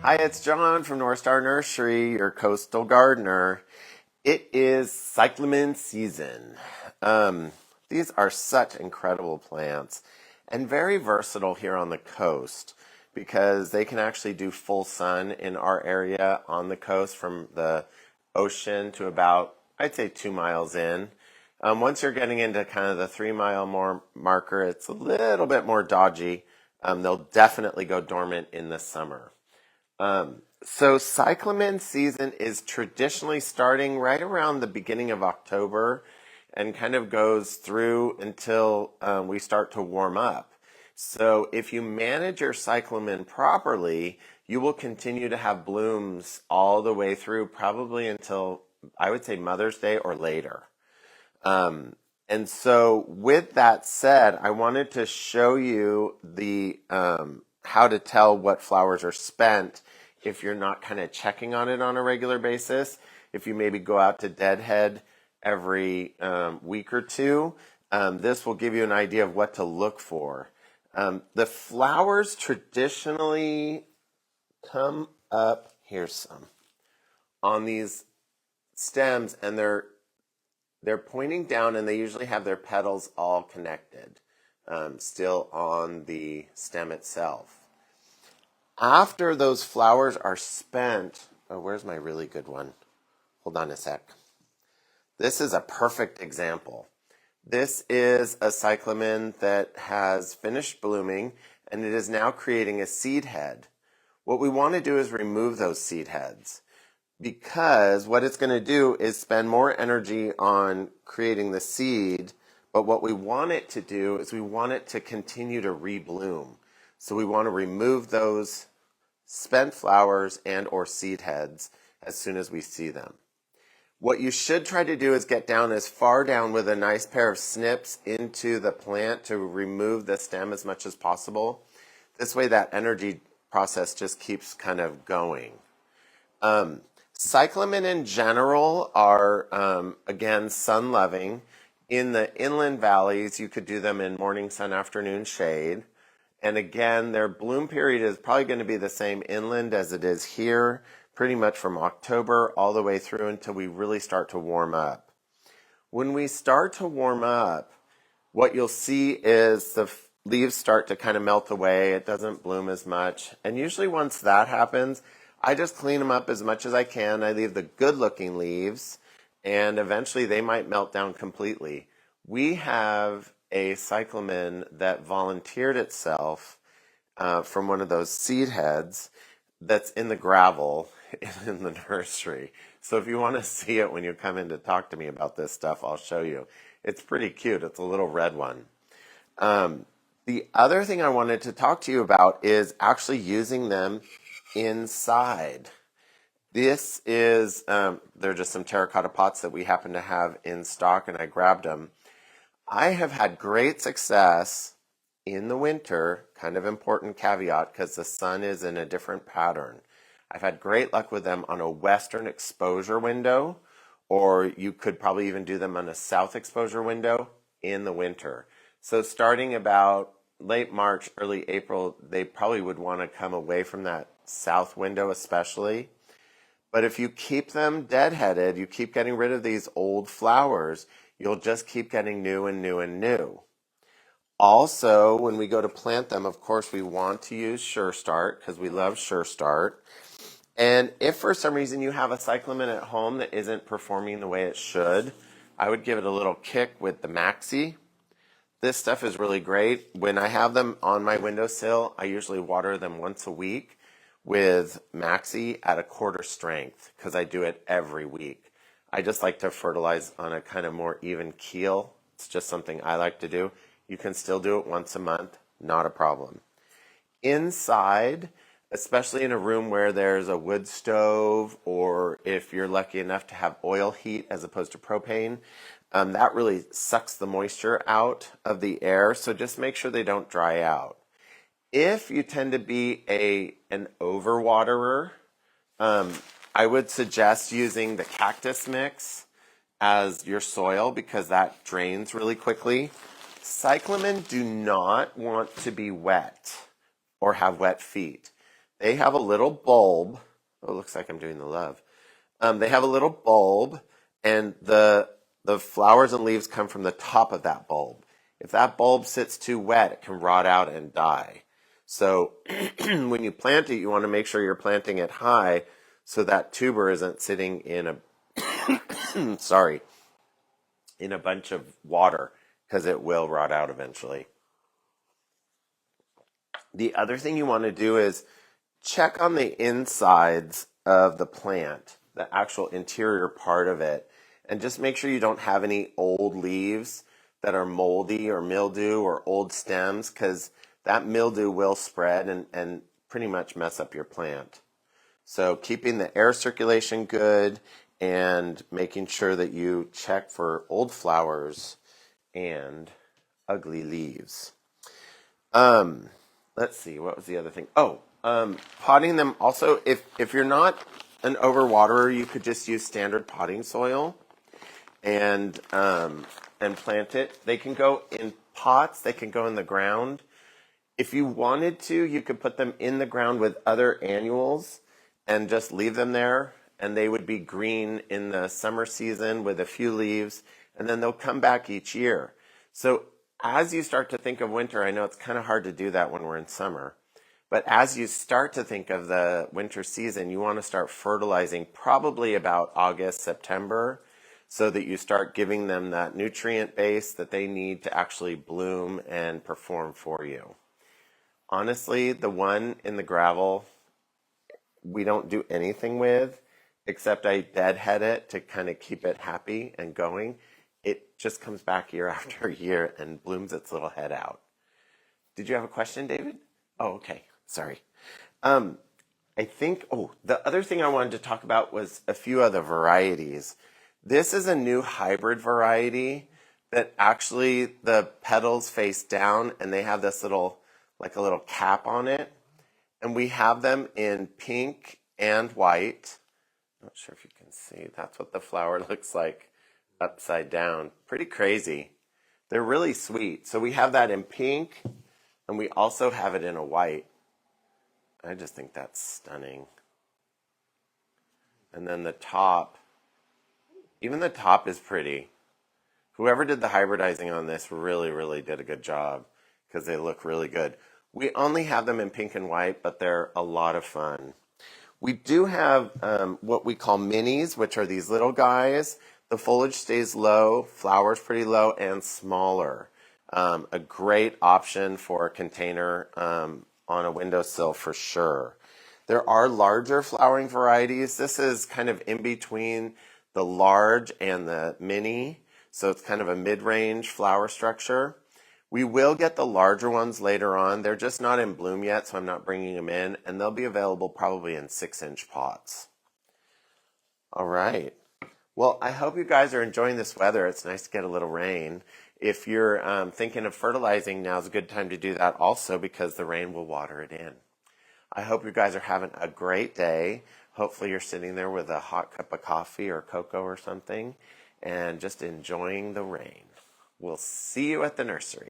Hi, it's John from North Star Nursery, your coastal gardener. It is cyclamen season. These are such incredible plants and very versatile here on the coast because they can actually do full sun in our area on the coast from the ocean to about, I'd say, 2 miles in. Once you're getting into kind of the 3 mile marker, it's a little bit more dodgy. They'll definitely go dormant in the summer. So cyclamen season is traditionally starting right around the beginning of October and kind of goes through until we start to warm up. So if you manage your cyclamen properly, you will continue to have blooms all the way through, probably until, I would say, Mother's Day or later. And so with that said, I wanted to show you the how to tell what flowers are spent if you're not kind of checking on it on a regular basis. If you maybe go out to deadhead every week or two, this will give you an idea of what to look for. The flowers traditionally come up, here's some, on these stems, and they're pointing down, and they usually have their petals all connected, still on the stem itself. After those flowers are spent, oh, where's my really good one? Hold on a sec. This is a perfect example. This is a cyclamen that has finished blooming, and it is now creating a seed head. What we want to do is remove those seed heads, because what it's going to do is spend more energy on creating the seed, but what we want it to do is we want it to continue to rebloom. So we want to remove those spent flowers and or seed heads as soon as we see them. What you should try to do is get down as far down with a nice pair of snips into the plant to remove the stem as much as possible. This way that energy process just keeps kind of going. Cyclamen in general are, again, sun-loving. In the inland valleys, you could do them in morning sun, afternoon shade. And again, their bloom period is probably going to be the same inland as it is here, pretty much from October all the way through until we really start to warm up. When we start to warm up, what you'll see is the leaves start to kind of melt away. It doesn't bloom as much. And usually once that happens, I just clean them up as much as I can. I leave the good-looking leaves, and eventually they might melt down completely. We have a cyclamen that volunteered itself from one of those seed heads that's in the gravel in the nursery. So if you want to see it when you come in to talk to me about this stuff, I'll show you. It's pretty cute. It's a little red one. The other thing I wanted to talk to you about is actually using them inside. This is, they're just some terracotta pots that we happen to have in stock, and I grabbed them. I have had great success in the winter, kind of important caveat because the sun is in a different pattern. I've had great luck with them on a western exposure window, or you could probably even do them on a south exposure window in the winter. So starting about late March, early April, they probably would want to come away from that south window especially. But if you keep them deadheaded, you keep getting rid of these old flowers, you'll just keep getting new and new and new. Also, when we go to plant them, of course, we want to use Sure Start because we love Sure Start. And if for some reason you have a cyclamen at home that isn't performing the way it should, I would give it a little kick with the Maxi. This stuff is really great. When I have them on my windowsill, I usually water them once a week with Maxi at a quarter strength because I do it every week. I just like to fertilize on a kind of more even keel. It's just something I like to do. You can still do it once a month, not a problem. Inside, especially in a room where there's a wood stove, or if you're lucky enough to have oil heat as opposed to propane, that really sucks the moisture out of the air, so just make sure they don't dry out. If you tend to be an overwaterer, I would suggest using the cactus mix as your soil because that drains really quickly. Cyclamen do not want to be wet or have wet feet. they have a little bulb. Oh, it looks like I'm doing the love. They have a little bulb, and the flowers and leaves come from the top of that bulb. If that bulb sits too wet, it can rot out and die. So when you plant it, you want to make sure you're planting it high so that tuber isn't sitting in a sorry, in a bunch of water, because it will rot out eventually. The other thing you want to do is check on the insides of the plant, the actual interior part of it, and just make sure you don't have any old leaves that are moldy or mildew or old stems, because that mildew will spread and pretty much mess up your plant. So keeping the air circulation good and making sure that you check for old flowers and ugly leaves. Let's see, what was the other thing? Oh, potting them also. If you're not an overwaterer, you could just use standard potting soil and plant it. They can go in pots. They can go in the ground. If you wanted to, you could put them in the ground with other annuals and just leave them there, and they would be green in the summer season with a few leaves, and then they'll come back each year. So as you start to think of winter, I know it's kind of hard to do that when we're in summer, but as you start to think of the winter season, you want to start fertilizing probably about August, September, so that you start giving them that nutrient base that they need to actually bloom and perform for you. Honestly, the one in the gravel, we don't do anything with, except I deadhead it to kind of keep it happy and going. It just comes back year after year and blooms its little head out. Did you have a question, David? Oh, okay. Sorry. I think, the other thing I wanted to talk about was a few other varieties. This is a new hybrid variety that actually the petals face down and they have this little, like a little cap on it. And we have them in pink and white. Not sure if you can see. That's what the flower looks like upside down. Pretty crazy. They're really sweet. So we have that in pink, and we also have it in a white. I just think that's stunning. And then the top, even the top is pretty. Whoever did the hybridizing on this really, really did a good job, because they look really good. We only have them in pink and white, but they're a lot of fun. We do have what we call minis, which are these little guys. The foliage stays low, flowers pretty low, and smaller. A great option for a container on a windowsill for sure. There are larger flowering varieties. This is kind of in between the large and the mini, so it's kind of a mid-range flower structure. We will get the larger ones later on. They're just not in bloom yet, so I'm not bringing them in, and they'll be available probably in 6-inch pots. All right. Well, I hope you guys are enjoying this weather. It's nice to get a little rain. If you're thinking of fertilizing, now's a good time to do that also, because the rain will water it in. I hope you guys are having a great day. Hopefully you're sitting there with a hot cup of coffee or cocoa or something and just enjoying the rain. We'll see you at the nursery.